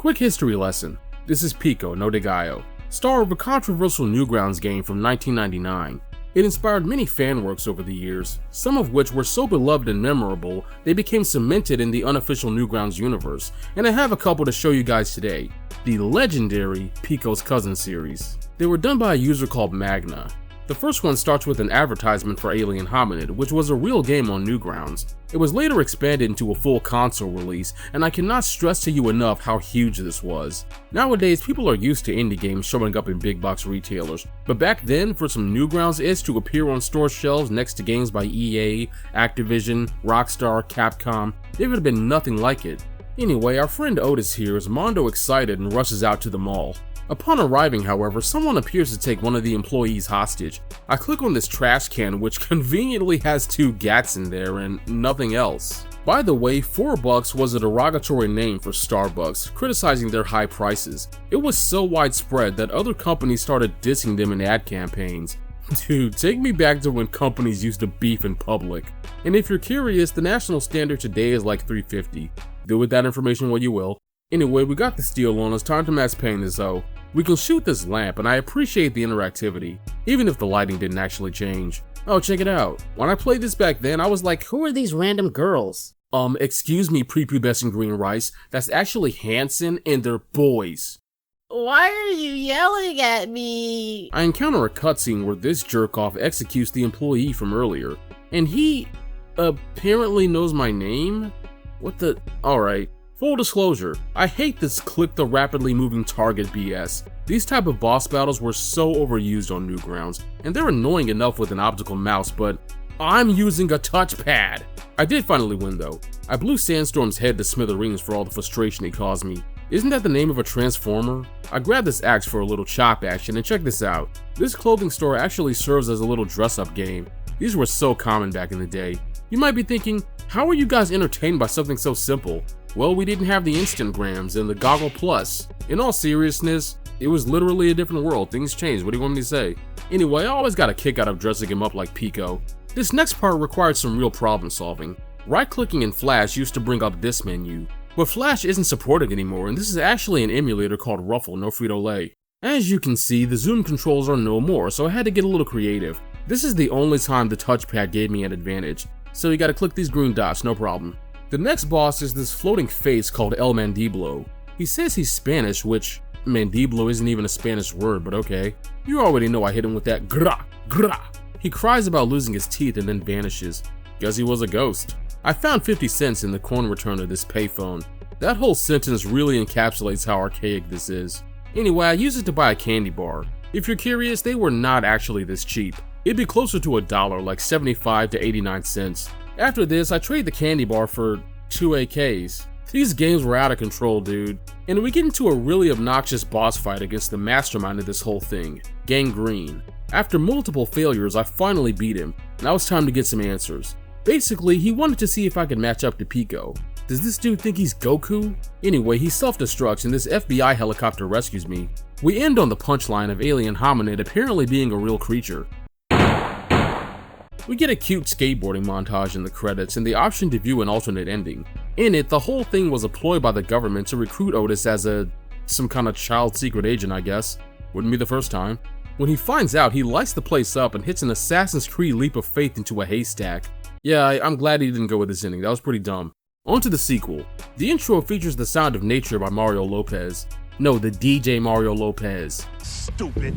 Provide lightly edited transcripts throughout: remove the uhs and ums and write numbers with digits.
Quick history lesson. This is Pico, no de gallo, star of a controversial Newgrounds game from 1999. It inspired many fan works over the years, some of which were so beloved and memorable they became cemented in the unofficial Newgrounds universe, and I have a couple to show you guys today. The legendary Pico's Cousin series. They were done by a user called Magna. The first one starts with an advertisement for Alien Hominid, which was a real game on Newgrounds. It was later expanded into a full console release, and I cannot stress to you enough how huge this was. Nowadays, people are used to indie games showing up in big box retailers, but back then, for some Newgrounds-ish to appear on store shelves next to games by EA, Activision, Rockstar, Capcom, there would have been nothing like it. Anyway, our friend Otis here is mondo excited and rushes out to the mall. Upon arriving, however, someone appears to take one of the employees hostage. I click on this trash can, which conveniently has 2 gats in there and nothing else. By the way, $4 was a derogatory name for Starbucks, criticizing their high prices. It was so widespread that other companies started dissing them in ad campaigns. Dude, take me back to when companies used to beef in public. And if you're curious, the national standard today is like $3.50. Do with that information what you will. Anyway, we got the steal on us, time to max paint this though. We can shoot this lamp, and I appreciate the interactivity, even if the lighting didn't actually change. Oh, check it out. When I played this back then, I was like, who are these random girls? Excuse me, prepubescent green rice, that's actually Hanson and they're boys. Why are you yelling at me? I encounter a cutscene where this jerk-off executes the employee from earlier, and he apparently knows my name? What the? Alright. Full disclosure, I hate this click the rapidly moving target BS. These type of boss battles were so overused on Newgrounds, and they're annoying enough with an optical mouse, but I'm using a touchpad. I did finally win though. I blew Sandstorm's head to smithereens for all the frustration he caused me. Isn't that the name of a transformer? I grabbed this axe for a little chop action, and check this out. This clothing store actually serves as a little dress-up game. These were so common back in the day. You might be thinking, how are you guys entertained by something so simple? Well, we didn't have the Instagrams and the Goggle Plus. In all seriousness, it was literally a different world. Things changed. What do you want me to say? Anyway, I always got a kick out of dressing him up like Pico. This next part required some real problem solving. Right-clicking in Flash used to bring up this menu, but Flash isn't supported anymore, and this is actually an emulator called Ruffle, no Frito-Lay. As you can see, the zoom controls are no more, so I had to get a little creative. This is the only time the touchpad gave me an advantage, so you gotta click these green dots, no problem. The next boss is this floating face called El Mandiblo. He says he's Spanish, which Mandiblo isn't even a Spanish word, but okay. You already know I hit him with that gra, gra. He cries about losing his teeth and then vanishes. Guess he was a ghost. I found 50 cents in the coin return of this payphone. That whole sentence really encapsulates how archaic this is. Anyway, I used it to buy a candy bar. If you're curious, they were not actually this cheap. It'd be closer to $1, like 75 to 89 cents. After this, I trade the candy bar for 2 AKs. These games were out of control, dude. And we get into a really obnoxious boss fight against the mastermind of this whole thing, Gangrene. After multiple failures, I finally beat him. Now it's time to get some answers. Basically, he wanted to see if I could match up to Pico. Does this dude think he's Goku? Anyway, he self-destructs and this FBI helicopter rescues me. We end on the punchline of Alien Hominid apparently being a real creature. We get a cute skateboarding montage in the credits and the option to view an alternate ending. In it, the whole thing was a ploy by the government to recruit Otis as some kind of child secret agent, I guess. Wouldn't be the first time. When he finds out, he lights the place up and hits an Assassin's Creed leap of faith into a haystack. Yeah, I'm glad he didn't go with this ending, that was pretty dumb. On to the sequel. The intro features The Sound of Nature by Mario Lopez. No, the DJ Mario Lopez. Stupid.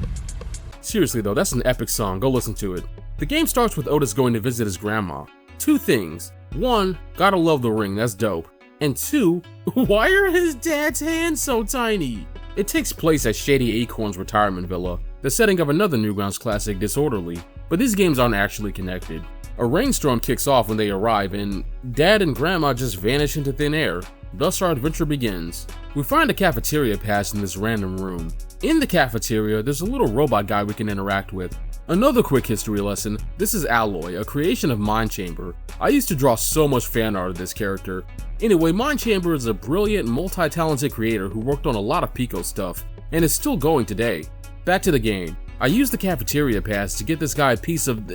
Seriously though, that's an epic song, go listen to it. The game starts with Otis going to visit his grandma. 2 things. 1, gotta love the ring, that's dope. And 2, why are his dad's hands so tiny? It takes place at Shady Acorn's retirement villa, the setting of another Newgrounds classic, Disorderly, but these games aren't actually connected. A rainstorm kicks off when they arrive, and Dad and Grandma just vanish into thin air. Thus our adventure begins. We find a cafeteria pass in this random room. In the cafeteria, there's a little robot guy we can interact with. Another quick history lesson, this is Alloy, a creation of Mind Chamber. I used to draw so much fan art of this character. Anyway, Mind Chamber is a brilliant, multi-talented creator who worked on a lot of Pico stuff, and is still going today. Back to the game. I used the cafeteria pass to get this guy a piece of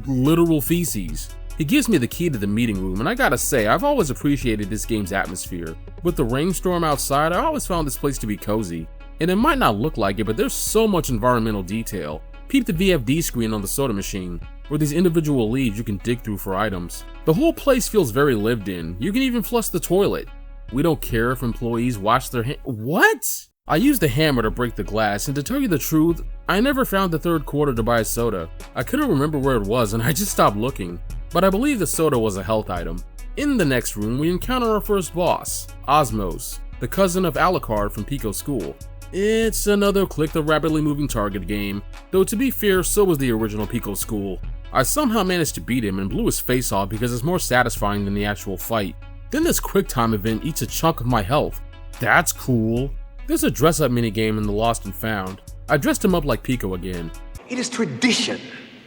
literal feces. He gives me the key to the meeting room, and I gotta say, I've always appreciated this game's atmosphere. With the rainstorm outside, I always found this place to be cozy. And it might not look like it, but there's so much environmental detail. Peep the VFD screen on the soda machine, where these individual leaves you can dig through for items. The whole place feels very lived in. You can even flush the toilet. We don't care if employees wash their hands. What? I used the hammer to break the glass, and to tell you the truth, I never found the third quarter to buy a soda. I couldn't remember where it was, and I just stopped looking. But I believe the soda was a health item. In the next room, we encounter our first boss, Osmos, the cousin of Alucard from Pico School. It's another click the rapidly moving target game, though to be fair, so was the original Pico School. I somehow managed to beat him and blew his face off because it's more satisfying than the actual fight. Then this quick time event eats a chunk of my health. That's cool. There's a dress-up minigame in the Lost and Found. I dressed him up like Pico again. It is tradition.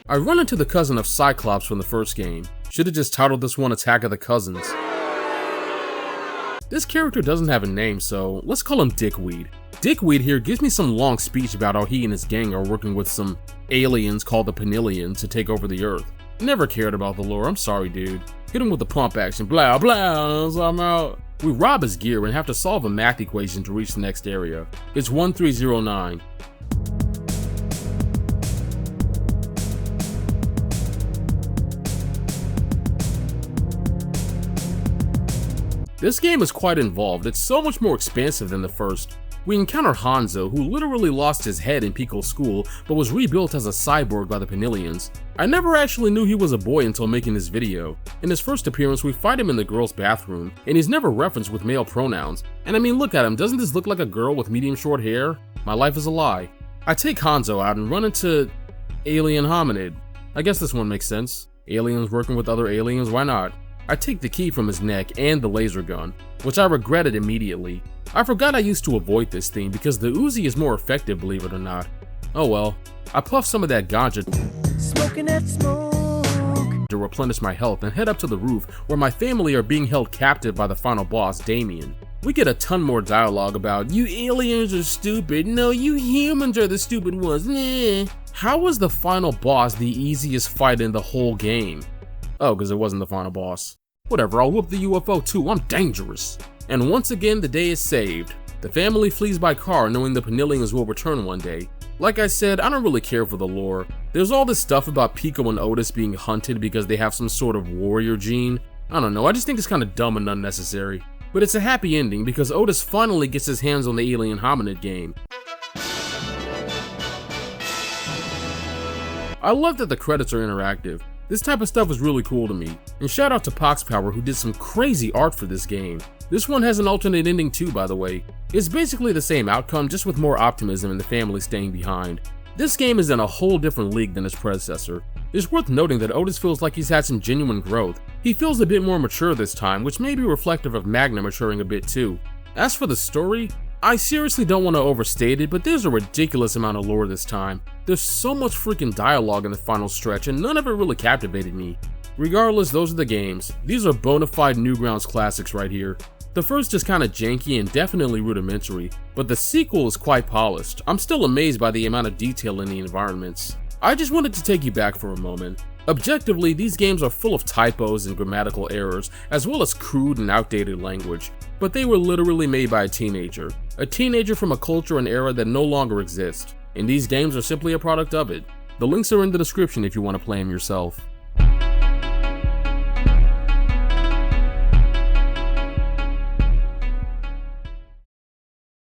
I run into the cousin of Cyclops from the first game. Should've just titled this one Attack of the Cousins. This character doesn't have a name, so let's call him Dickweed. Dickweed here gives me some long speech about how he and his gang are working with some aliens called the Penillions to take over the Earth. Never cared about the lore, I'm sorry dude. Hit him with the pump action, blah blah, so I'm out. We rob his gear and have to solve a math equation to reach the next area. It's 1309. This game is quite involved. It's so much more expansive than the first. We encounter Hanzo, who literally lost his head in Pico School, but was rebuilt as a cyborg by the Penillions. I never actually knew he was a boy until making this video. In his first appearance, we fight him in the girls' bathroom, and he's never referenced with male pronouns. And I mean, look at him, doesn't this look like a girl with medium short hair? My life is a lie. I take Hanzo out and run into Alien Hominid. I guess this one makes sense. Aliens working with other aliens, why not? I take the key from his neck and the laser gun, which I regretted immediately. I forgot I used to avoid this thing because the Uzi is more effective, believe it or not. Oh well. I puff some of that ganja Smoking that smoke. to replenish my health and head up to the roof where my family are being held captive by the final boss, Damien. We get a ton more dialogue about, you aliens are stupid, no you humans are the stupid ones, nah. How was the final boss the easiest fight in the whole game? Oh, because it wasn't the final boss. Whatever, I'll whoop the UFO too, I'm dangerous. And once again, the day is saved. The family flees by car knowing the Penillions will return one day. Like I said, I don't really care for the lore. There's all this stuff about Pico and Otis being hunted because they have some sort of warrior gene. I don't know, I just think it's kind of dumb and unnecessary. But it's a happy ending because Otis finally gets his hands on the Alien Hominid game. I love that the credits are interactive. This type of stuff is really cool to me. And shout out to Poxpower who did some crazy art for this game. This one has an alternate ending too, by the way. It's basically the same outcome, just with more optimism and the family staying behind. This game is in a whole different league than its predecessor. It's worth noting that Otis feels like he's had some genuine growth. He feels a bit more mature this time, which may be reflective of Magna maturing a bit too. As for the story, I seriously don't want to overstate it, but there's a ridiculous amount of lore this time. There's so much freaking dialogue in the final stretch, and none of it really captivated me. Regardless, those are the games. These are bona fide Newgrounds classics right here. The first is kinda janky and definitely rudimentary, but the sequel is quite polished. I'm still amazed by the amount of detail in the environments. I just wanted to take you back for a moment. Objectively, these games are full of typos and grammatical errors, as well as crude and outdated language, but they were literally made by a teenager from a culture and era that no longer exists, and these games are simply a product of it. The links are in the description if you want to play them yourself.